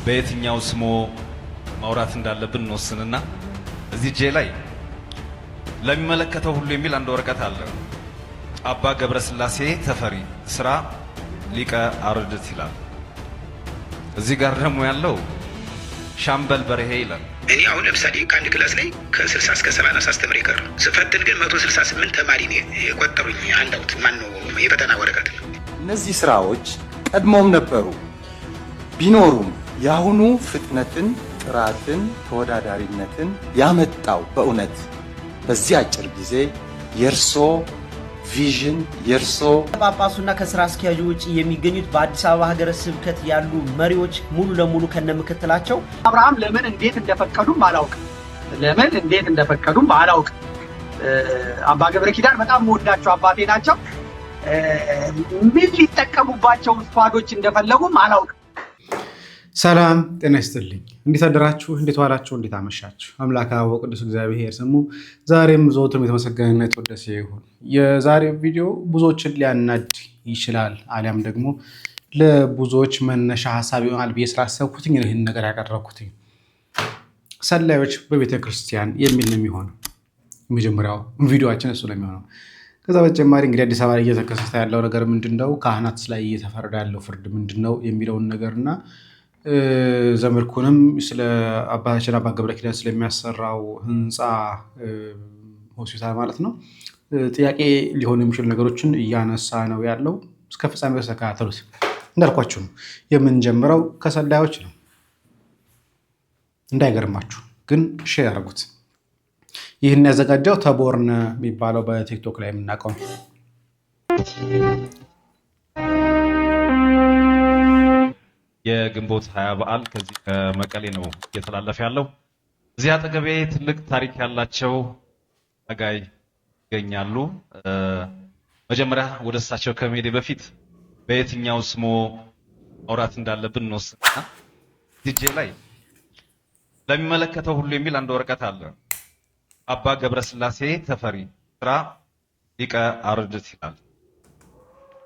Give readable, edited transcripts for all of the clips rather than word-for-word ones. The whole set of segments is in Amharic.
በየትኛው ስሞ ማውራት እንዳለብን እንወስንና እዚህ እጄ ላይ ለሚመለከተው ሁሉ የሚል አንድ ወረቀት አለ። አባ ገብረስላሴ ተፈሪ ስራ ሊቀ አርድእት ይላል። እዚህ ጋር ደግሞ ያለው ሻምበል በርሄ ይላል። እኔ አሁን ለምሳሌ ከአንድ ክላስ ላይ ከ60 እስከ 70 ሳስተምር ይቀር ስፈትን ግን 168 ተማሪ ነው የቆጠሩኝ። አንዳውት ማን ነው የፈተና ወረቀት። እነዚህ ስራዎች ቀድሞም ነበሩ ቢኖሩም የአሁኑ ፍጥነትን፣ ጥራትን፣ ተወዳዳሪነትን ያመጣው በእውነት በዚህ አጭር ጊዜ የርሶ ቪዥን የርሶ ጳጳሱና ከስራ አስኪያጁ ውጪ የሚገኙት በአዲስ አበባ ሀገረ ስብከት ያሉ መሪዎች ሙሉ ለሙሉ ከነምክትላቸው አብርሃም ለምን እንዴት እንደፈቀዱም አላውቅም። አባ ገብረ ኪዳን በጣም ወዳቸው አባቴ ናቸው። ምን ሊጠቀሙባቸው ስኳዶች እንደፈለጉም አላውቅም። ሰላም ጤና ይስጥልኝ። እንዴት አደራችሁ? እንዴት ዋላችሁ? እንዴት አመሻችሁ? አምላክ አበው ቅዱስ እግዚአብሔር ስሙ ዛሬም ዘወትርም የተመሰገነና የተወደሰ ይሁን። የዛሬው ቪዲዮ ብዙዎችን ሊያናድ ይችላል፣ አሊያም ደግሞ ለብዙዎች መነሻ ሀሳብ ይሆናል ብዬ ስላሰብኩትኝ ይህን ነገር ያቀረብኩትኝ። ሰላዮች በቤተ ክርስቲያን የሚል ነው የሚሆነው። የመጀመሪያው ቪዲዮችን እሱ ነው የሚሆነው። ከዛ በተጨማሪ እንግዲህ አዲስ አበባ ላይ እየተከሰተ ያለው ነገር ምንድነው፣ ካህናት ላይ እየተፈረደ ያለው ፍርድ ምንድነው የሚለውን ነገርና ዘመድኩንም ስለ አባታችን አባ ገብረ ኪዳን ስለሚያሰራው ህንፃ ሆስፒታል ማለት ነው ጥያቄ ሊሆኑ የሚችሉ ነገሮችን እያነሳ ነው ያለው። እስከ ፍጻሜ ድረስ ተከታተሉት። እንዳልኳችሁ ነው የምንጀምረው ከሰላዮች ነው። እንዳይገርማችሁ ግን ሼር አድርጉት። ይህን ያዘጋጀው ተቦርነ የሚባለው በቲክቶክ ላይ የምናውቀው የግንቦት 20 በዓል ከዚህ ከመቀሌ ነው እየተላለፈ ያለው። እዚህ አጠገቤ ትልቅ ታሪክ ያላቸው አጋይ ይገኛሉ። መጀመሪያ ወደ እሳቸው ከመሄዴ በፊት በየትኛው ስሞ ማውራት እንዳለብን እንወስንና ዲጄ ላይ ለሚመለከተው ሁሉ የሚል አንድ ወረቀት አለ። አባ ገብረስላሴ ተፈሪ ስራ ሊቀ አርድእት ይላል።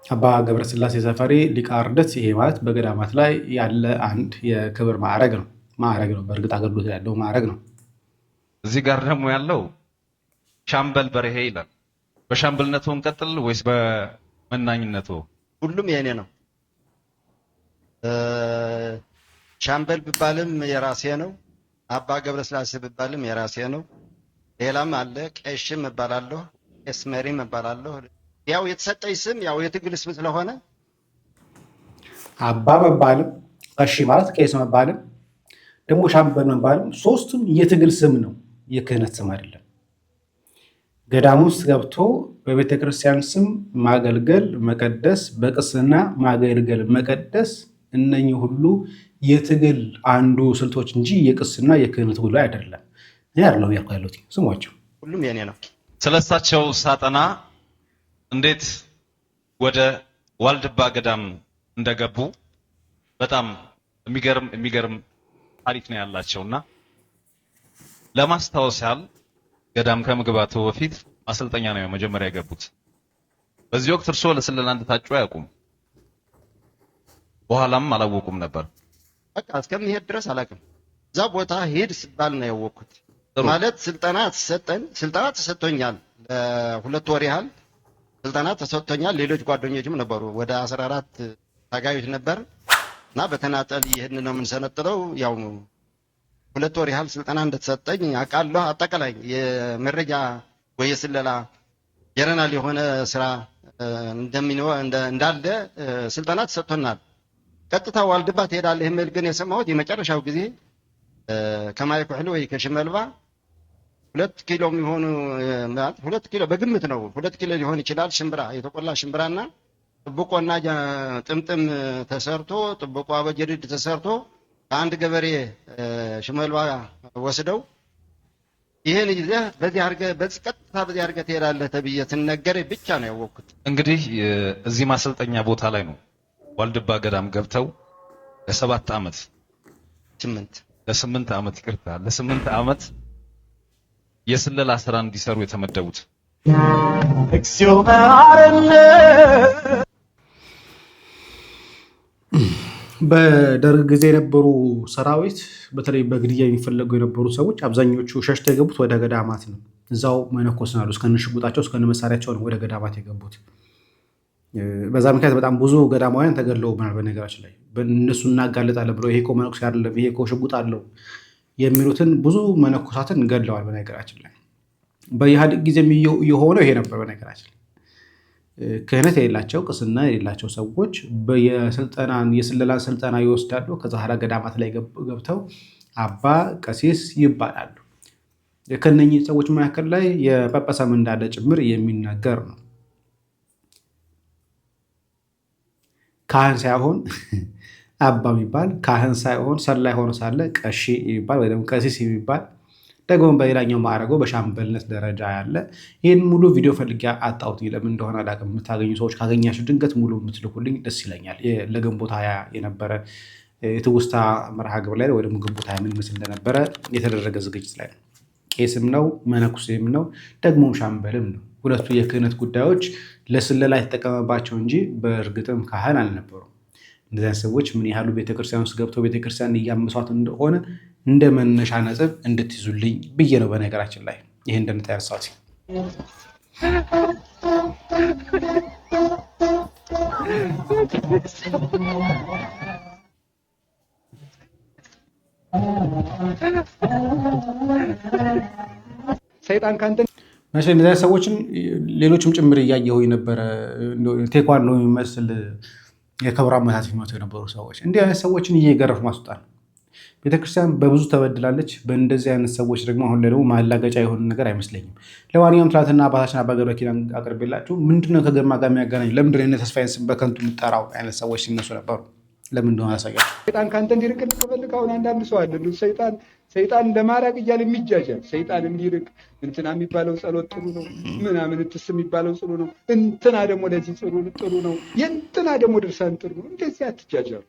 አባ ገብረስላሴ ተፈሪ ሊቀ አርድእት፣ ይሄ ማለት በገዳማት ላይ ያለ አንድ የክብር ማዕረግ ነው። በእርግጥ አገልግሎት ያለው ማዕረግ ነው። እዚህ ጋር ደግሞ ያለው ሻምበል በርሄ ይላል። በሻምበልነቱ እንቀጥል ወይስ በመናኝነቱ? ሁሉም የኔ ነው። ሻምበል ብባልም የራሴ ነው። አባ ገብረስላሴ ብባልም የራሴ ነው። ሌላም አለ። ቄሽም እባላለሁ፣ ቄስ መሪም እባላለሁ። ያው የተሰጠኝ ስም ያው የትግል ስም ስለሆነ አባ መባልም ቀሺ ማለት ቄስ መባልም ደግሞ ሻምበል መባልም ሶስቱም የትግል ስም ነው፣ የክህነት ስም አይደለም። ገዳም ውስጥ ገብቶ በቤተክርስቲያን ስም ማገልገል መቀደስ፣ በቅስና ማገልገል መቀደስ፣ እነኚህ ሁሉ የትግል አንዱ ስልቶች እንጂ የቅስና የክህነት ጉዳይ አይደለም። ያለው ያልኩት ስሟቸው ሁሉም የኔ ነው። ስለሳቸው ሳጠና እንዴት ወደ ዋልድባ ገዳም እንደገቡ በጣም የሚገርም ታሪክ ነው ያላቸውና ለማስታወስ ያህል ገዳም ከመግባቱ በፊት ማሰልጠኛ ነው መጀመሪያ የገቡት። በዚህ ወቅት እርሶ ለስለላ እንደታጩ አያውቁም፣ በኋላም አላወቁም ነበር። በቃ እስከሚሄድ ድረስ አላውቅም። እዛ ቦታ ሄድ ሲባል ነው ያወቅኩት። ማለት ስልጠና ተሰጥቶኛል። ለሁለት ወር ያህል ስልጠና ተሰጥቶኛል። ሌሎች ጓደኞችም ነበሩ። ወደ 14 ታጋዮች ነበር እና በተናጠል ይሄን ነው የምንሰነጥለው። ያው ሁለት ወር ያህል ስልጠና እንደተሰጠኝ አውቃለሁ። አጠቃላይ የመረጃ ወይ የስለላ ጀነራል የሆነ ስራ እንዳለ ስልጠና ተሰጥቶናል። ቀጥታ ዋልድባ ትሄዳለህ የሚል ግን የሰማሁት የመጨረሻው ጊዜ ከማይኩሕሉ ወይ ከሽመልባ 2 ኪሎ የሚሆኑ ማለት 2 ኪሎ በግምት ነው 2 ኪሎ ሊሆን ይችላል። ሽምብራ የተቆላ ሽምብራና ጥብቆና ጥምጥም ተሰርቶ ጥብቆ አበጀድድ ተሰርቶ ከአንድ ገበሬ ሽመልባ ወስደው ይሄን ይዘህ በዚህ አድርገህ ቀጥታ በዚህ አድርገህ ትሄዳለህ ተብዬ ስነገር ብቻ ነው ያወቅኩት። እንግዲህ እዚህ ማሰልጠኛ ቦታ ላይ ነው ዋልድባ ገዳም ገብተው ለ7 ዓመት ለ8 ዓመት ይቅርታ ለ8 ዓመት የስለላ ስራ እንዲሰሩ የተመደቡት። በደርግ ጊዜ የነበሩ ሰራዊት በተለይ በግድያ የሚፈለጉ የነበሩ ሰዎች አብዛኞቹ ሸሽተው የገቡት ወደ ገዳማት ነው። እዛው መነኮስ ናሉ እስከነ ሽጉጣቸው እስከነ መሳሪያቸው ነው ወደ ገዳማት የገቡት። በዛ ምክንያት በጣም ብዙ ገዳማውያን ተገድለውብናል። በነገራችን ላይ እነሱ እናጋለጣለን ብለው ይሄ እኮ መነኮስ አይደለም ይሄ እኮ ሽጉጥ አለው የሚሉትን ብዙ መነኮሳትን ገድለዋል። በነገራችን ላይ በኢህአዴግ ጊዜም የሆነው ይሄ ነበር። በነገራችን ላይ ክህነት የሌላቸው ቅስና የሌላቸው ሰዎች የስለላን ስልጠና ይወስዳሉ። ከዛ ኋላ ገዳማት ላይ ገብተው አባ ቀሲስ ይባላሉ። ከነኚህ ሰዎች መካከል ላይ የጳጳሳም እንዳለ ጭምር የሚናገር ነው። ካህን ሳይሆን አባ የሚባል ካህን ሳይሆን ሰላይ ሆኖ ሳለ ቀሺ የሚባል ወይ ደግሞ ቀሲስ የሚባል ደግሞ በሌላኛው ማዕረገው በሻምበልነት ደረጃ ያለ። ይህን ሙሉ ቪዲዮ ፈልጌ አጣሁት። ለምን እንደሆነ አላውቅም። የምታገኙ ሰዎች ካገኛችሁ ድንገት ሙሉ የምትልኩልኝ ደስ ይለኛል። ለግንቦት ሃያ የነበረ የትውስታ መርሃ ግብር ላይ ወይ ደግሞ ግንቦት ሃያ ምን ምስል እንደነበረ የተደረገ ዝግጅት ላይ ነው። ቄስም ነው መነኩሴም ነው ደግሞም ሻምበልም ነው። ሁለቱ የክህነት ጉዳዮች ለስለላ የተጠቀመባቸው እንጂ በእርግጥም ካህን አልነበሩም። እንደዚያ ሰዎች ምን ያህሉ ቤተክርስቲያን ውስጥ ገብተው ቤተክርስቲያን እያመሷት እንደሆነ እንደ መነሻ ነጥብ እንድትይዙልኝ ብዬ ነው። በነገራችን ላይ ይህ እንደምታ ያነሳሁት ሰይጣን ካንተ መቼ እንደዚያ ሰዎችን ሌሎችም ጭምር እያየሁኝ ነበረ። ቴኳንዶ የሚመስል የክብር አመታት ሲመቱ የነበሩ ሰዎች እንዲህ አይነት ሰዎችን እየገረፉ ማስወጣት ነው። ቤተክርስቲያን በብዙ ተበድላለች። በእንደዚህ አይነት ሰዎች ደግሞ አሁን ላይ ደግሞ ማላገጫ የሆነ ነገር አይመስለኝም። ለማንኛውም ትናንትና አባታችን አባ ገብረ ኪዳን አቅርቤላችሁ ምንድነው ከገርማ ጋር የሚያገናኝ ለምንድን ነው ተስፋዬን ስም በከንቱ የምጠራው አይነት ሰዎች ሲነሱ ነበሩ። ለምን እንደሆነ ያሳያል። ሰይጣን ካንተ እንዲርቅ ልትፈልግ አሁን አንዳንድ ሰው አለ ሰይጣን ለማራቅ እያለ የሚጃጃል ሰይጣን እንዲርቅ እንትና የሚባለው ጸሎት ጥሩ ነው ምናምን እንትስ የሚባለው ጥሩ ነው እንትና ደግሞ ለዚህ ጥሩ ነው የእንትና ደግሞ ድርሳን ጥሩ ነው። እንደዚህ አትጃጃሉ።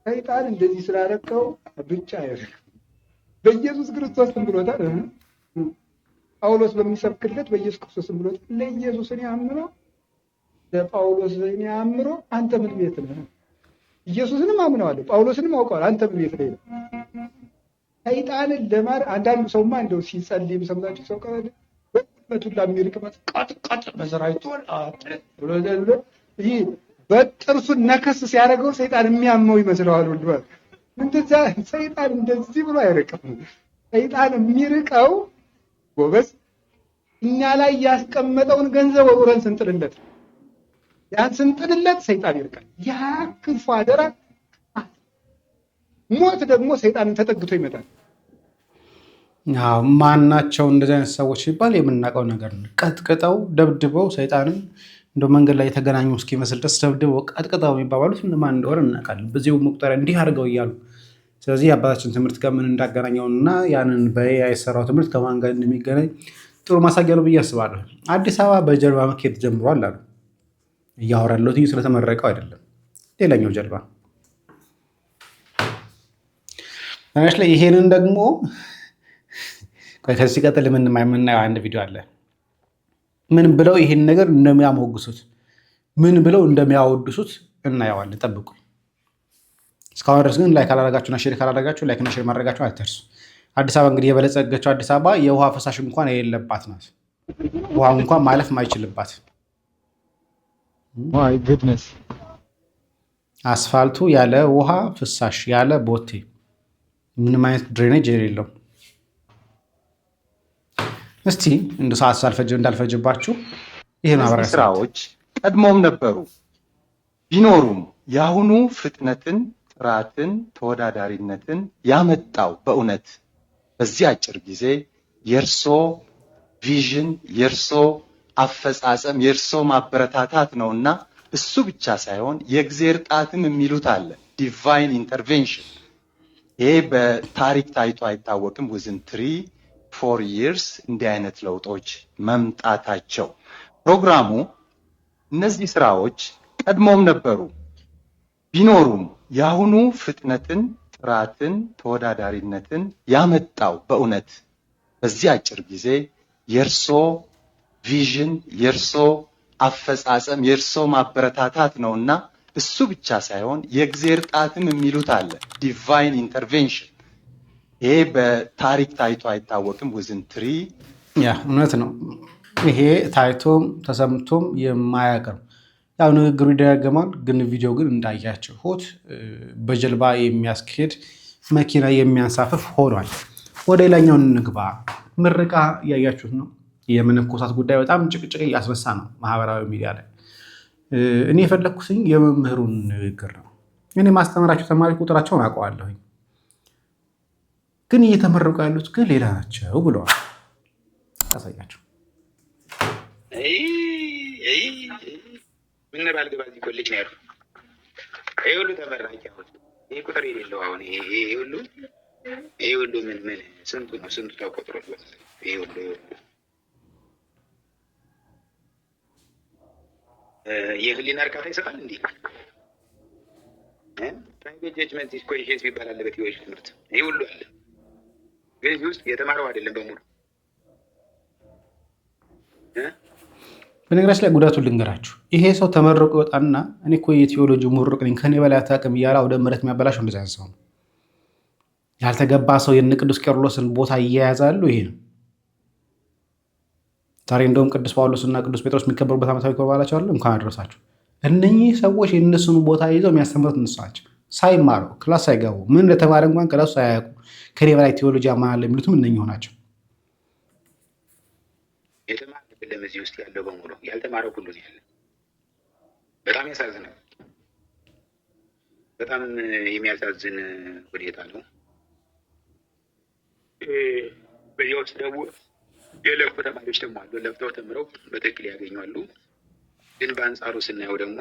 ሰይጣን እንደዚህ ስላረቀው ብቻ ያደርግ በኢየሱስ ክርስቶስም ብሎታል። ጳውሎስ በሚሰብክለት በኢየሱስ ክርስቶስም ብሎታል። ለኢየሱስ እኔ አምሮ ለጳውሎስ እኔ አምሮ አንተ ምን ቤት ነህ? ኢየሱስንም አምነዋለሁ ጳውሎስንም አውቀዋለሁ አንተ ምን ቤት ነህ? ሰይጣንን ለማር አንዳንዱ ሰውማ እንደው ሲጸልይም ሰምታችሁ ሰው ቀረ በቱላ የሚርቅ ቀጥ መሰራይቶን ብሎ ይህ በጥርሱን ነከስ ሲያደርገው ሰይጣን የሚያመው ይመስለዋል። ሁሉ እንደዛ ሰይጣን እንደዚህ ብሎ አይርቅም። ሰይጣን የሚርቀው ጎበዝ እኛ ላይ ያስቀመጠውን ገንዘብ ወርወረን ስንጥልለት ያን ስንጥልለት ሰይጣን ይርቃል። ያ ክፉ አደራ ሞት ደግሞ ሰይጣንን ተጠግቶ ይመጣል። ማናቸው እንደዚህ አይነት ሰዎች ሲባል የምናውቀው ነገር ነው። ቀጥቅጠው ደብድበው ሰይጣንን እንደ መንገድ ላይ የተገናኙ እስኪመስል ድረስ ደብድበው ቀጥቅጠው የሚባባሉት ማን እንደሆነ እናውቃለን። በዚሁ መቁጠሪያ እንዲህ አድርገው እያሉ ስለዚህ የአባታችን ትምህርት ጋር ምን እንዳገናኘውና ያንን በኤአይ የሰራው ትምህርት ከማን ጋር እንደሚገናኝ ጥሩ ማሳያ ነው ብዬ አስባለሁ። አዲስ አበባ በጀልባ መሄድ ጀምሯል አሉ። እያወራለሁ ስለተመረቀው አይደለም፣ ሌላኛው ጀልባ ማለት ላይ ይሄንን ደግሞ ከዚህ ቀጥል የምናየው አንድ ቪዲዮ አለ። ምን ብለው ይሄን ነገር እንደሚያሞግሱት ምን ብለው እንደሚያወድሱት እናየዋለን። ጠብቁ። እስካሁን ድረስ ግን ላይክ ካላደረጋችሁና ሼር ካላደረጋችሁ ላይክ እና ሼር ማድረጋችሁ አትርሱ። አዲስ አበባ እንግዲህ የበለጸገችው አዲስ አበባ የውሃ ፈሳሽ እንኳን የሌለባት ናት። ውሃ እንኳን ማለፍ ማይችልባት ማይ ጉድነስ አስፋልቱ ያለ ውሃ ፍሳሽ ያለ ቦቴ ምንም አይነት ድሬኔጅ የሌለው። እስቲ እንደ ሰዓት እንዳልፈጅባችሁ ይሄን አብራ ስራዎች ቀድሞም ነበሩ ቢኖሩም የአሁኑ ፍጥነትን፣ ጥራትን፣ ተወዳዳሪነትን ያመጣው በእውነት በዚህ አጭር ጊዜ የእርሶ ቪዥን፣ የእርሶ አፈጻጸም፣ የእርሶ ማበረታታት ነውና እሱ ብቻ ሳይሆን የእግዚአብሔር ጣትም የሚሉት አለ ዲቫይን ኢንተርቬንሽን። ይሄ በታሪክ ታይቶ አይታወቅም። within 3-4 years እንዲህ አይነት ለውጦች መምጣታቸው ፕሮግራሙ እነዚህ ስራዎች ቀድሞም ነበሩ ቢኖሩም የአሁኑ ፍጥነትን፣ ጥራትን፣ ተወዳዳሪነትን ያመጣው በእውነት በዚህ አጭር ጊዜ የእርሶ ቪዥን፣ የእርሶ አፈጻጸም፣ የእርሶ ማበረታታት ነውና እሱ ብቻ ሳይሆን የእግዚአብሔር ጣትም የሚሉት አለ፣ ዲቫይን ኢንተርቬንሽን። ይሄ በታሪክ ታይቶ አይታወቅም። ውዝን ትሪ ያ እውነት ነው። ይሄ ታይቶም ተሰምቶም የማያውቅም። ያው ንግግሩ ይደጋገማል፣ ግን ቪዲዮ ግን እንዳያችሁት በጀልባ የሚያስኬድ መኪና የሚያንሳፍፍ ሆኗል። ወደ ሌላኛው እንግባ። ምርቃ እያያችሁት ነው። የመነኮሳት ጉዳይ በጣም ጭቅጭቅ እያስነሳ ነው ማህበራዊ ሚዲያ ላይ። እኔ የፈለግኩትኝ የመምህሩን ንግግር ነው። እኔ ማስተምራቸው ተማሪ ቁጥራቸውን አውቀዋለሁኝ፣ ግን እየተመረቁ ያሉት ግን ሌላ ናቸው ብለዋል። ታሳያቸው ምን ባልገባ እዚህ ኮሌጅ ነው ያሉ። ይሄ ሁሉ ተመራቂ አሁን ይሄ ቁጥር የሌለው አሁን ይሄ ሁሉ ምን ስንቱ ነው ስንቱ ተቆጥሮ ይሄ ሁሉ የህሊና እርካታ ይሰጣል እንዴ? ፕራይቬት ጀጅመንት ኢዝ ኮንሽንስ ቢባል አለበት የወይስ ትምህርት ይሄ ሁሉ አለ። ግን እዚህ ውስጥ የተማረው አይደለም በሙሉ። በነገራችን ላይ ጉዳቱን ልንገራችሁ። ይሄ ሰው ተመርቆ ይወጣና እኔ እኮ የቴዎሎጂ ምሩቅ ነኝ ከኔ በላይ አታውቅም እያለ ወደ ምሕረት የሚያበላሸው እንደዚያ ሰው ነው። ያልተገባ ሰው የነ ቅዱስ ቄርሎስን ቦታ እያያዛሉ። ይሄ ነው ዛሬ እንደውም ቅዱስ ጳውሎስ እና ቅዱስ ጴጥሮስ የሚከበሩበት ዓመታዊ ክብረ በዓላቸው አለ። እንኳን አደረሳችሁ። እነኚህ ሰዎች የእነሱን ቦታ ይዘው የሚያስተምሩት እነሱ ናቸው። ሳይማሩ ክላስ ሳይገቡ ምን እንደተማረ እንኳን ክላሱ ሳያውቁ ከኔ በላይ ቴዎሎጂ ያማናል የሚሉትም እነኚህ ናቸው። የተማረ አይደለም እዚህ ውስጥ ያለው በሙሉ ያልተማረው ሁሉ ነው ያለ። በጣም ያሳዝናል። በጣም የሚያሳዝን ሁኔታ ነው። በዚህ ውስጥ ደግሞ የለፉ ተማሪዎች ደግሞ አሉ። ለፍተው ተምረው በትክክል ያገኛሉ። ግን በአንጻሩ ስናየው ደግሞ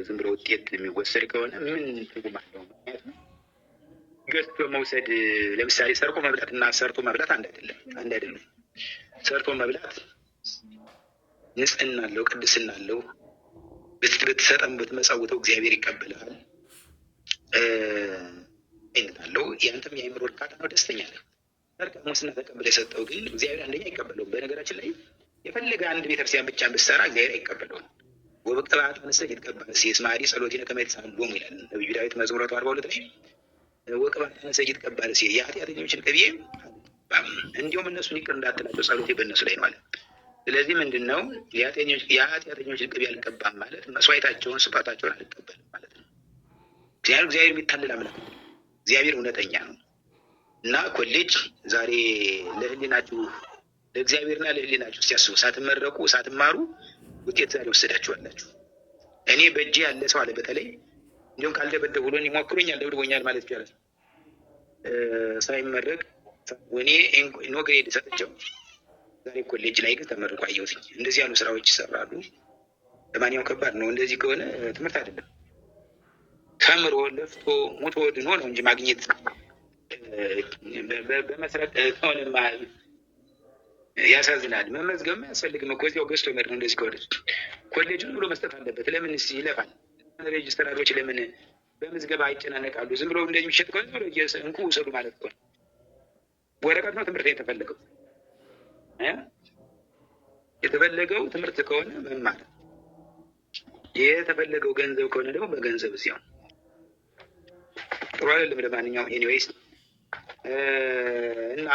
ዝም ብሎ ውጤት የሚወሰድ ከሆነ ምን ትርጉም አለው? ምክንያቱም ገዝቶ መውሰድ ለምሳሌ ሰርቆ መብላት እና ሰርቶ መብላት አንድ አይደለም። ሰርቶ መብላት ንጽህና አለው፣ ቅድስና አለው። ብትሰጠም ብትመጸውተው እግዚአብሔር ይቀበልሃል። አይነት አለው። ያንተም የአእምሮ እርካታ ነው፣ ደስተኛ ነህ። ሰርቀህ ሙስና ተቀብለህ የሰጠው ግን እግዚአብሔር አንደኛ አይቀበለውም። በነገራችን ላይ የፈለገ አንድ ቤተክርስቲያን ብቻ ብትሰራ እግዚአብሔር አይቀበለውም። ወበቅባት አንስተ ይትቀበል ሲስማሪ ጸሎቲነ ከመ ይትሳለሙ ይላል ነብዩ ዳዊት መዝሙር 42 ላይ ወቅባት አንስተ ይትቀበል ሲ የኃጢአተኞችን ቅቤ እንዲሁም እነሱን ይቅር እንዳትላቸው ጸሎቴ በእነሱ ላይ ነው አለ። ስለዚህ ምንድን ነው የኃጢአተኞችን ቅቤ አልቀባም ማለት መስዋዕታቸውን ስጦታቸውን አልቀበልም ማለት ነው። እግዚአብሔር የሚታለል አምላክ ነው። እግዚአብሔር እውነተኛ ነው እና ኮሌጅ ዛሬ ለህሊናችሁ ለእግዚአብሔርና ለህሊናችሁ ሲያስቡ ሳትመረቁ ሳትማሩ ውጤት ዛሬ ወሰዳችኋላችሁ። እኔ በእጄ ያለ ሰው አለ በተለይ እንዲሁም ካልደበደቡ ብሎ ይሞክሩኛል፣ ደብድቦኛል ማለት ይቻላል። ሳይመረቅ እኔ ኖ ግሬድ ሰጥቼው ዛሬ ኮሌጅ ላይ ግን ተመርቆ አየሁትኝ። እንደዚህ ያሉ ስራዎች ይሰራሉ። ለማንኛውም ከባድ ነው። እንደዚህ ከሆነ ትምህርት አይደለም። ተምሮ ለፍቶ ሙቶ ድኖ ነው እንጂ ማግኘት በመስረቅ ከሆነማ ያሳዝናል። መመዝገብ አያስፈልግም እኮ እዚያው ገዝቶ መድ ነው። እንደዚህ ከሆነ ኮሌጁን ብሎ መስጠት አለበት። ለምን ይለፋል? ሬጅስትራሮች ለምን በምዝገባ አይጨናነቃሉ? ዝም ብሎ እንደሚሸጥ ከሆነ ብሎ እንኩ ውሰዱ ማለት ከሆነ ወረቀት ነው ትምህርት የተፈለገው። የተፈለገው ትምህርት ከሆነ መማር፣ የተፈለገው ገንዘብ ከሆነ ደግሞ በገንዘብ እዚያው ጥሩ አይደለም። ለማንኛውም ኤኒዌይስ እና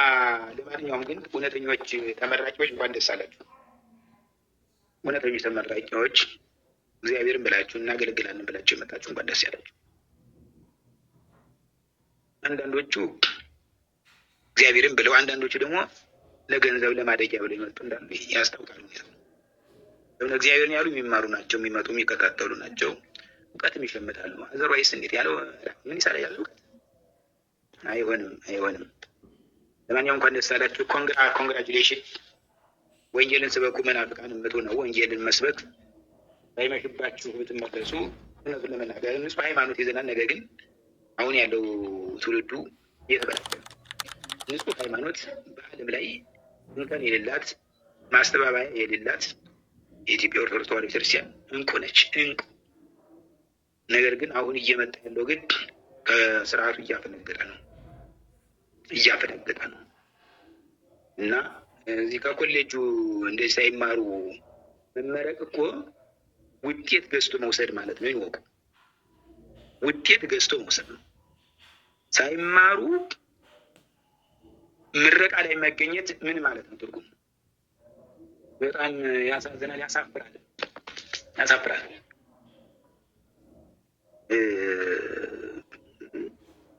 ለማንኛውም ግን እውነተኞች ተመራቂዎች እንኳን ደስ አላችሁ። እውነተኞች ተመራቂዎች እግዚአብሔርን ብላችሁ እናገለግላለን ብላችሁ የመጣችሁ እንኳን ደስ ያላችሁ። አንዳንዶቹ እግዚአብሔርን ብለው አንዳንዶቹ ደግሞ ለገንዘብ ለማደጊያ ብለው የመጡ እንዳሉ ያስታውቃሉ። ለምን እግዚአብሔርን ያሉ የሚማሩ ናቸው፣ የሚመጡ የሚከታተሉ ናቸው፣ እውቀትም ይሸምታሉ። አዘርዋይስ እንዴት ያለው ምን ይሰራል? ያለው እውቀት አይሆንም። ለማንኛውም እንኳን ደስ አላችሁ። ኮንግራቹሌሽን። ወንጌልን ስበኩ መናፍቃን እምቱ ነው። ወንጌልን መስበክ ሳይመሽባችሁ ብትመለሱ እውነቱን ለመናገር ንጹህ ሃይማኖት ይዘናል። ነገር ግን አሁን ያለው ትውልዱ እየተበላሸ ነው። ንጹህ ሃይማኖት በዓለም ላይ እንከን የሌላት ማስተባበያ የሌላት የኢትዮጵያ ኦርቶዶክስ ተዋሕዶ ቤተክርስቲያን እንቁ ነች፣ እንቁ። ነገር ግን አሁን እየመጣ ያለው ግን ከስርዓቱ እያፈነገጠ ነው እና እዚህ ከኮሌጁ እንደዚህ ሳይማሩ መመረቅ እኮ ውጤት ገዝቶ መውሰድ ማለት ነው። ይወቁ። ውጤት ገዝቶ መውሰድ ነው። ሳይማሩ ምረቃ ላይ መገኘት ምን ማለት ነው? ትርጉም በጣም ያሳዝናል፣ ያሳፍራል።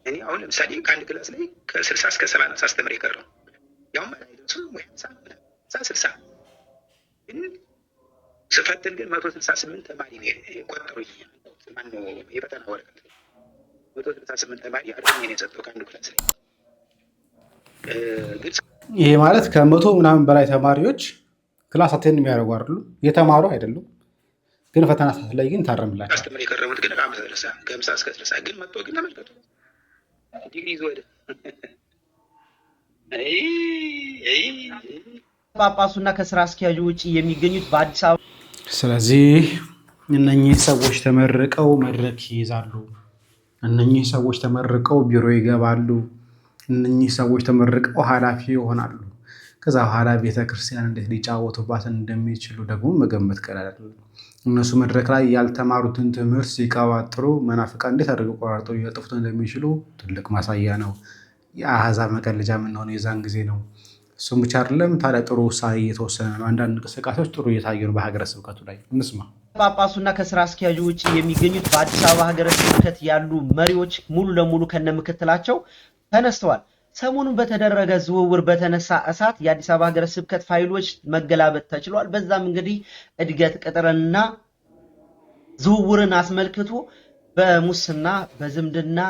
እኔ አሁን ለምሳሌ ከአንድ ክላስ ላይ ከ60 እስከ 70 ሳስተምር የቀረው ያውም አይደለም ወይ 60 ግን ስፈትን ግን 168 ተማሪ ነው የቆጠሩኝ። ማነው የፈተና ወረቀት 168 ተማሪ አድርገኝ ነው የሰጠው ከአንድ ክላስ ላይ። ይሄ ማለት ከመቶ ምናምን በላይ ተማሪዎች ክላስ አቴንድ የሚያደርጉ አይደሉ? የተማሩ አይደሉም፣ ግን ፈተና ሰዓት ላይ ግን ታረምላቸው። አስተምር የቀረቡት ግን ከ50 እስከ 60 ግን መጥቶ ግን ተመልከቱ ዲግሪ ይዞ ወደ ጳጳሱና ከስራ አስኪያጁ ውጪ የሚገኙት በአዲስ አበባ። ስለዚህ እነኚህ ሰዎች ተመርቀው መድረክ ይይዛሉ። እነኚህ ሰዎች ተመርቀው ቢሮ ይገባሉ። እነኚህ ሰዎች ተመርቀው ኃላፊ ይሆናሉ። ከዛ በኋላ ቤተክርስቲያን እንዴት ሊጫወቱባት እንደሚችሉ ደግሞ መገመት ቀላል አይደለም። እነሱ መድረክ ላይ ያልተማሩትን ትምህርት ሲቀባጥሩ መናፍቃን እንዴት አድርገው ቆራርጠው ሊያጠፉት እንደሚችሉ ትልቅ ማሳያ ነው። የአሕዛብ መቀለጃ የምንሆነው የዛን ጊዜ ነው። እሱም ብቻ አይደለም። ታዲያ ጥሩ ውሳኔ እየተወሰነ ነው። አንዳንድ እንቅስቃሴዎች ጥሩ እየታዩ ነው በሀገረ ስብከቱ ላይ። እንስማ። ጳጳሱና ከስራ አስኪያጁ ውጪ የሚገኙት በአዲስ አበባ ሀገረ ስብከት ያሉ መሪዎች ሙሉ ለሙሉ ከነምክትላቸው ተነስተዋል። ሰሞኑን በተደረገ ዝውውር በተነሳ እሳት የአዲስ አበባ ሀገረ ስብከት ፋይሎች መገላበጥ ተችሏል። በዛም እንግዲህ እድገት ቅጥርና ዝውውርን አስመልክቶ በሙስና በዝምድና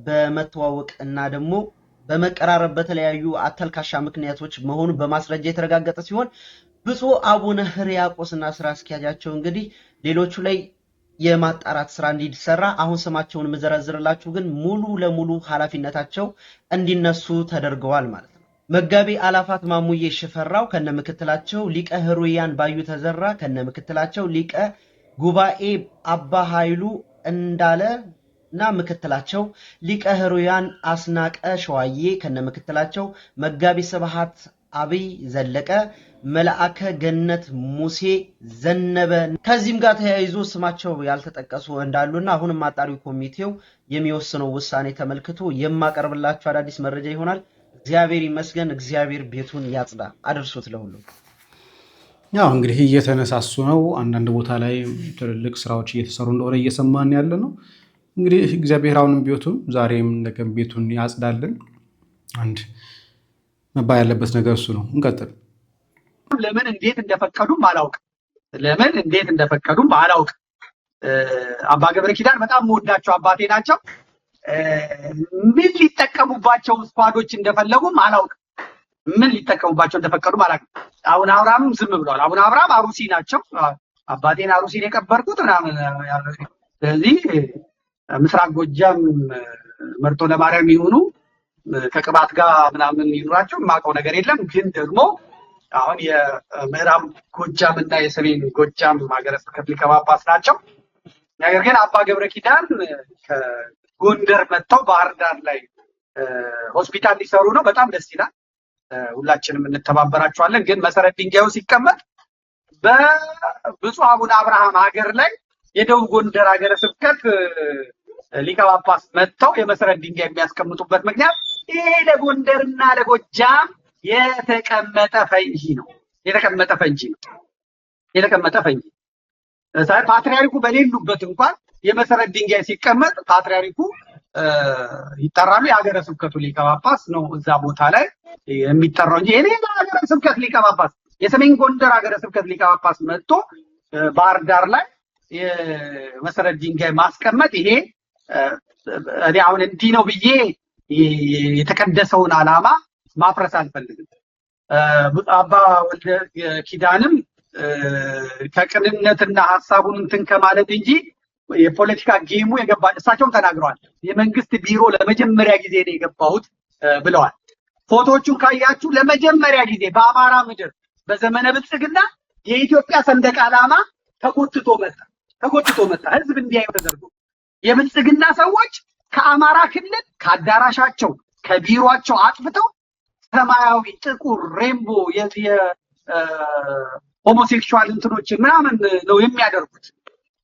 በመተዋወቅ እና ደግሞ በመቀራረብ በተለያዩ አተልካሻ ምክንያቶች መሆኑ በማስረጃ የተረጋገጠ ሲሆን ብፁዕ አቡነ ሕርያቆስና ስራ አስኪያጃቸው እንግዲህ ሌሎቹ ላይ የማጣራት ስራ እንዲሰራ አሁን ስማቸውን መዘረዝርላችሁ ግን ሙሉ ለሙሉ ኃላፊነታቸው እንዲነሱ ተደርገዋል ማለት ነው። መጋቢ አላፋት ማሙዬ ሽፈራው ከነምክትላቸው፣ ሊቀ ሕሩያን ባዩ ተዘራ ከነምክትላቸው፣ ሊቀ ጉባኤ አባ ኃይሉ እንዳለ እና ምክትላቸው፣ ሊቀ ሕሩያን አስናቀ ሸዋዬ ከነምክትላቸው፣ መጋቢ ስብሐት አብይ ዘለቀ፣ መልአከ ገነት ሙሴ ዘነበ። ከዚህም ጋር ተያይዞ ስማቸው ያልተጠቀሱ እንዳሉና አሁንም አጣሪው ኮሚቴው የሚወስነው ውሳኔ ተመልክቶ የማቀርብላችሁ አዳዲስ መረጃ ይሆናል። እግዚአብሔር ይመስገን። እግዚአብሔር ቤቱን ያጽዳ። አድርሱት ለሁሉም። ያው እንግዲህ እየተነሳሱ ነው። አንዳንድ ቦታ ላይ ትልልቅ ስራዎች እየተሰሩ እንደሆነ እየሰማን ያለ ነው። እንግዲህ እግዚአብሔር አሁንም ቤቱን ዛሬም ነገም ቤቱን ያጽዳልን። አንድ መባል ያለበት ነገር እሱ ነው። እንቀጥል። ለምን እንዴት እንደፈቀዱም አላውቅም። አባ ገብረ ኪዳን በጣም የምወዳቸው አባቴ ናቸው። ምን ሊጠቀሙባቸው ስኳዶች እንደፈለጉም አላውቅም። ምን ሊጠቀሙባቸው እንደፈቀዱም አላውቅም። አቡነ አብርሃምም ዝም ብለዋል። አቡነ አብርሃም አሩሲ ናቸው። አባቴን አሩሲን የቀበርኩት ምናምን። ስለዚህ ምስራቅ ጎጃም መርጦ ለማርያም ይሁኑ ከቅባት ጋር ምናምን ይኑራቸው የማውቀው ነገር የለም። ግን ደግሞ አሁን የምዕራብ ጎጃም እና የሰሜን ጎጃም ሀገረ ስብከት ሊቀ ጳጳስ ናቸው። ነገር ግን አባ ገብረ ኪዳን ከጎንደር መጥተው ባህር ዳር ላይ ሆስፒታል ሊሰሩ ነው። በጣም ደስ ይላል። ሁላችንም እንተባበራቸዋለን። ግን መሰረት ድንጋዩ ሲቀመጥ በብፁዕ አቡነ አብርሃም ሀገር ላይ የደቡብ ጎንደር ሀገረ ስብከት ሊቀ ጳጳስ መጥተው የመሰረት ድንጋይ የሚያስቀምጡበት ምክንያት ይሄ ለጎንደርና ለጎጃም የተቀመጠ ፈንጂ ነው። ፓትርያርኩ በሌሉበት እንኳን የመሰረት ድንጋይ ሲቀመጥ ፓትርያርኩ ይጠራሉ። የሀገረ ስብከቱ ሊቀ ጳጳስ ነው እዛ ቦታ ላይ የሚጠራው እንጂ የሌላ ሀገረ ስብከት ሊቀ ጳጳስ የሰሜን ጎንደር ሀገረ ስብከት ሊቀ ጳጳስ መጥቶ ባህር ዳር ላይ የመሰረት ድንጋይ ማስቀመጥ ይሄ እኔ አሁን እንዲህ ነው ብዬ የተቀደሰውን ዓላማ ማፍረስ አልፈልግም። አባ ወልደ ኪዳንም ከቅንነትና ሀሳቡን እንትን ከማለት እንጂ የፖለቲካ ጌሙ የገባ እሳቸውም ተናግረዋል። የመንግስት ቢሮ ለመጀመሪያ ጊዜ ነው የገባሁት ብለዋል። ፎቶዎቹን ካያችሁ ለመጀመሪያ ጊዜ በአማራ ምድር በዘመነ ብልጽግና የኢትዮጵያ ሰንደቅ ዓላማ ተጎትቶ መጣ። ህዝብ እንዲያዩ ተደርጎ የብልጽግና ሰዎች ከአማራ ክልል ከአዳራሻቸው ከቢሮአቸው አጥፍተው ሰማያዊ፣ ጥቁር፣ ሬንቦ የሆሞሴክሹዋል እንትኖችን ምናምን ነው የሚያደርጉት።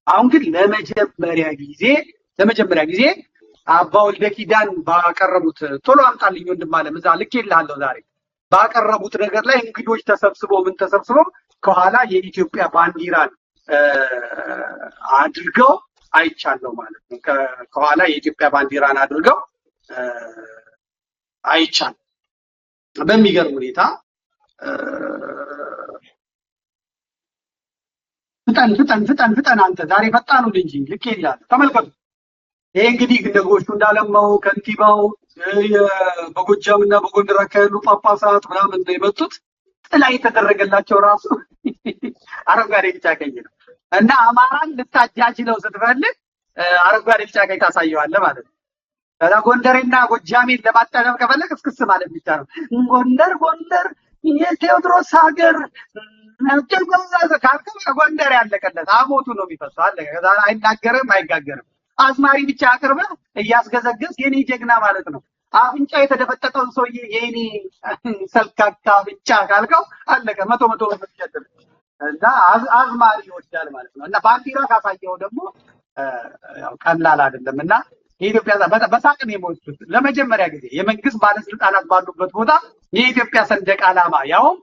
አሁን ግን ለመጀመሪያ ጊዜ አባ ወልደ ኪዳን ባቀረቡት ቶሎ አምጣልኝ ወንድም አለም እዛ ልኬልሃለሁ ዛሬ ባቀረቡት ነገር ላይ እንግዶች ተሰብስበው ከኋላ የኢትዮጵያ ባንዲራን አድርገው አይቻለሁ ማለት ነው። ከኋላ የኢትዮጵያ ባንዲራን አድርገው አይቻለሁ። በሚገርም ሁኔታ ፍጠን አንተ ዛሬ ፈጣኑ እንጂ ልኬልሃለሁ። ተመልከቱ። ይሄ እንግዲህ ንጉሱ እንዳለማው ከንቲባው በጎጃምና በጎንደር አካባቢ ጳጳሳት ምናምን የመጡት ጥላ የተደረገላቸው ራሱ አረንጓዴ ቢጫ ቀይ ነው እና አማራን ልታጃጅለው ስትፈልግ አረንጓዴ ቢጫ ቀይ ታሳየዋለህ ማለት ነው። ከዛ ጎንደርና ጎጃሜን ለማጣጣም ከፈለግ እስክስ ማለት ብቻ ነው። ጎንደር የቴዎድሮስ ሀገር ጎንደር ያለቀለት አሞቱ ነው የሚፈሰው አለ። ከዛ አይናገርም አይጋገርም። አዝማሪ ብቻ አቅርበህ እያስገዘገዝ የኔ ጀግና ማለት ነው። አፍንጫ የተደፈጠጠውን ሰውዬ የኔ ሰልካካ ብቻ ካልከው አለቀ። መቶ ይሸጥል እና አዝማሪ ይወዳል ማለት ነው። እና ባንዲራ ካሳየው ደግሞ ያው ቀላል አይደለም። እና የኢትዮጵያ በሳቅ ነው የሞቱት። ለመጀመሪያ ጊዜ የመንግስት ባለስልጣናት ባሉበት ቦታ የኢትዮጵያ ሰንደቅ ዓላማ ያውም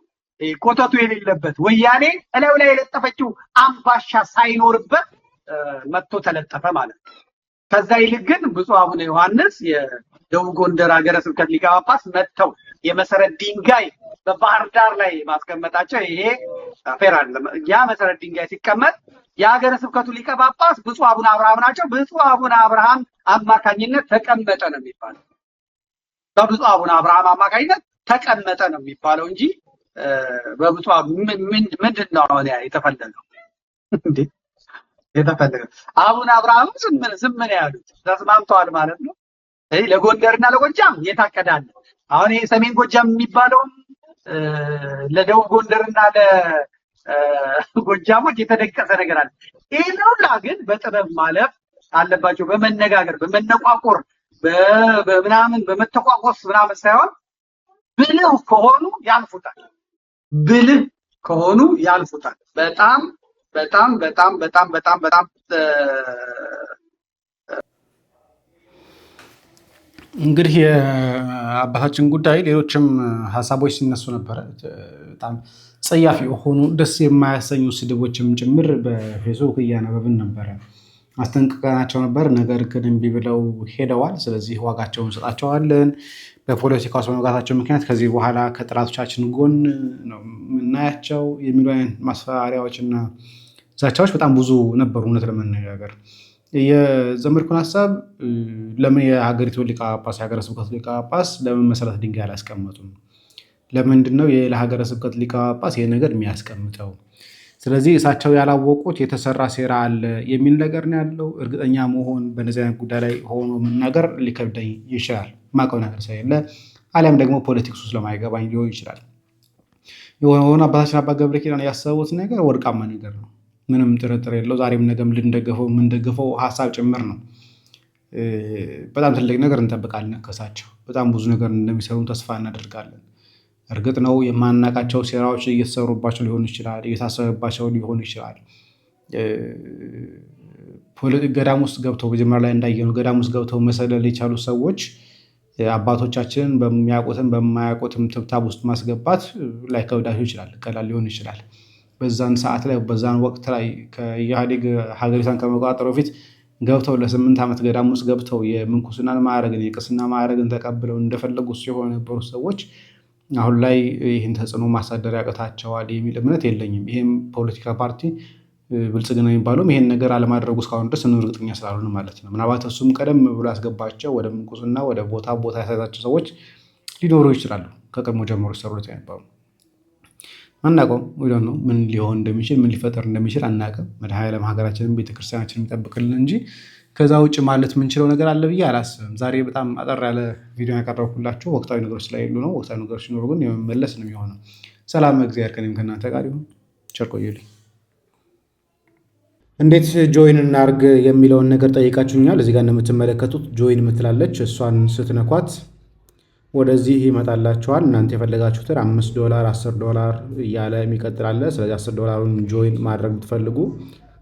ኮተቱ የሌለበት ወያኔ እላዩ ላይ የለጠፈችው አምባሻ ሳይኖርበት መጥቶ ተለጠፈ ማለት ነው። ከዛ ይልቅ ግን ብፁዕ አቡነ ዮሐንስ የደቡብ ጎንደር ሀገረ ስብከት ሊቀ ጳጳስ መጥተው የመሰረት ድንጋይ በባህር ዳር ላይ ማስቀመጣቸው ይሄ ፌር አይደለም። ያ መሰረት ድንጋይ ሲቀመጥ የሀገረ ስብከቱ ሊቀ ጳጳስ ብፁዕ አቡነ አብርሃም ናቸው። ብፁዕ አቡነ አብርሃም አማካኝነት ተቀመጠ ነው የሚባለው። በብፁዕ አቡነ አብርሃም አማካኝነት ተቀመጠ ነው የሚባለው እንጂ በብፁዕ ምንድን ነው አሁን የተፈለገው እንዴ? የተፈለገው አቡነ አብርሃም ዝም ነው ያሉት፣ ተስማምተዋል ማለት ነው። ለጎንደርና ለጎጃም የታቀዳለ አሁን ይሄ ሰሜን ጎጃም የሚባለው ለደቡብ ጎንደርና ለጎጃሞች የተደቀሰ ነገር አለ። ይሄ ሁላ ግን በጥበብ ማለፍ አለባቸው። በመነጋገር በመነቋቆር በምናምን በመተቋቆስ ምናምን ሳይሆን ብልህ ከሆኑ ያልፉታል። በጣም እንግዲህ የአባታችን ጉዳይ ሌሎችም ሀሳቦች ሲነሱ ነበረ። በጣም ጸያፍ የሆኑ ደስ የማያሰኙ ስድቦችም ጭምር በፌስቡክ እያነበብን ነበረ። አስጠንቅቀናቸው ነበር። ነገር ግን እምቢ ብለው ሄደዋል። ስለዚህ ዋጋቸውን እንሰጣቸዋለን። በፖለቲካ ውስጥ በመግባታቸው ምክንያት ከዚህ በኋላ ከጠላቶቻችን ጎን ነው የምናያቸው የሚሉ አይነት ማስፈራሪያዎችና ዛቻዎች በጣም ብዙ ነበሩ። እውነት ለመነጋገር የዘመድኩን ሀሳብ ለምን የሀገሪቱ ሊቀ ጳጳስ የሀገረ ስብከት ሊቀ ጳጳስ ለምን መሰረት ድንጋይ አላስቀመጡም? ለምንድን ነው ለሀገረ ስብከት ሊቀ ጳጳስ ይሄ ነገር የሚያስቀምጠው? ስለዚህ እሳቸው ያላወቁት የተሰራ ሴራ አለ የሚል ነገር ነው ያለው። እርግጠኛ መሆን በነዚህ አይነት ጉዳይ ላይ ሆኖ መናገር ሊከብደኝ ይችላል። ማቀው ነገር ሳይለ አሊያም ደግሞ ፖለቲክስ ውስጥ ለማይገባኝ ሊሆን ይችላል። የሆነ አባታችን አባ ገብረ ኪዳን ያሰቡት ነገር ወርቃማ ነገር ነው። ምንም ጥርጥር የለው። ዛሬም ነገም የምንደግፈው ሀሳብ ጭምር ነው። በጣም ትልቅ ነገር እንጠብቃለን ከሳቸው። በጣም ብዙ ነገር እንደሚሰሩ ተስፋ እናደርጋለን። እርግጥ ነው የማናቃቸው ሴራዎች እየተሰሩባቸው ሊሆን ይችላል፣ እየታሰበባቸው ሊሆን ይችላል። ገዳም ውስጥ ገብተው መጀመሪያ ላይ እንዳየነው ገዳም ውስጥ ገብተው መሰለል የቻሉ ሰዎች አባቶቻችንን በሚያውቁትም በማያውቁትም ትብታብ ውስጥ ማስገባት ላይ ከብዳቸው ይችላል፣ ቀላል ሊሆን ይችላል። በዛን ሰዓት ላይ በዛን ወቅት ላይ ከኢህአዴግ ሀገሪቷን ከመቆጣጠሩ በፊት ገብተው ለ8 ዓመት ገዳም ውስጥ ገብተው የምንኩስና ማዕረግን የቅስና ማዕረግን ተቀብለው እንደፈለጉ ሲሆኑ የነበሩ ሰዎች አሁን ላይ ይህን ተጽዕኖ ማሳደር ያቅታቸዋል የሚል እምነት የለኝም። ይህም ፖለቲካ ፓርቲ ብልጽግና የሚባለውም ይሄን ነገር አለማድረጉ እስካሁን ድረስ እርግጠኛ ስላልሆነ ማለት ነው። ምናልባት እሱም ቀደም ብሎ ያስገባቸው ወደ ምንኩስና ወደ ቦታ ያሳያቸው ሰዎች ሊኖሩ ይችላሉ። ከቀድሞ ጀምሮ ሲሰሩት የነበሩ አናውቀውም። ወይ ነው ምን ሊሆን እንደሚችል ምን ሊፈጠር እንደሚችል አናውቅም። መድኃኔዓለም ሀገራችንን ቤተክርስቲያናችንን የሚጠብቅልን እንጂ ከዛ ውጭ ማለት የምንችለው ነገር አለ ብዬ አላስብም። ዛሬ በጣም አጠር ያለ ቪዲዮ ያቀረብኩላችሁ ወቅታዊ ነገሮች ስለሌሉ ነው። ወቅታዊ ነገሮች ሲኖሩ ግን የመመለስ ነው የሚሆነው። ሰላም እግዚአብሔር ከእኔም ከእናንተ ጋር ይሁን። ቸር ቆዩልኝ። እንዴት ጆይን እናርግ የሚለውን ነገር ጠይቃችሁኛል። እዚህ ጋር እንደምትመለከቱት ጆይን የምትላለች እሷን ስትነኳት ወደዚህ ይመጣላችኋል። እናንተ የፈለጋችሁትን $5 $10 እያለ የሚቀጥላለ። ስለዚህ $10ን ጆይን ማድረግ ብትፈልጉ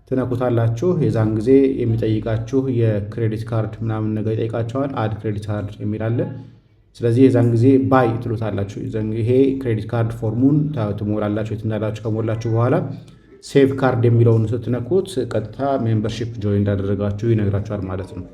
ትነኩታላችሁ። የዛን ጊዜ የሚጠይቃችሁ የክሬዲት ካርድ ምናምን ነገር ይጠይቃቸዋል። አድ ክሬዲት ካርድ የሚል አለ። ስለዚህ የዛን ጊዜ ባይ ትሉታላችሁ። ይሄ ክሬዲት ካርድ ፎርሙን ትሞላላችሁ። የት እንዳላችሁ ከሞላችሁ በኋላ ሴቭ ካርድ የሚለውን ስትነኩት ቀጥታ ሜምበርሺፕ ጆይን እንዳደረጋችሁ ይነግራችኋል ማለት ነው።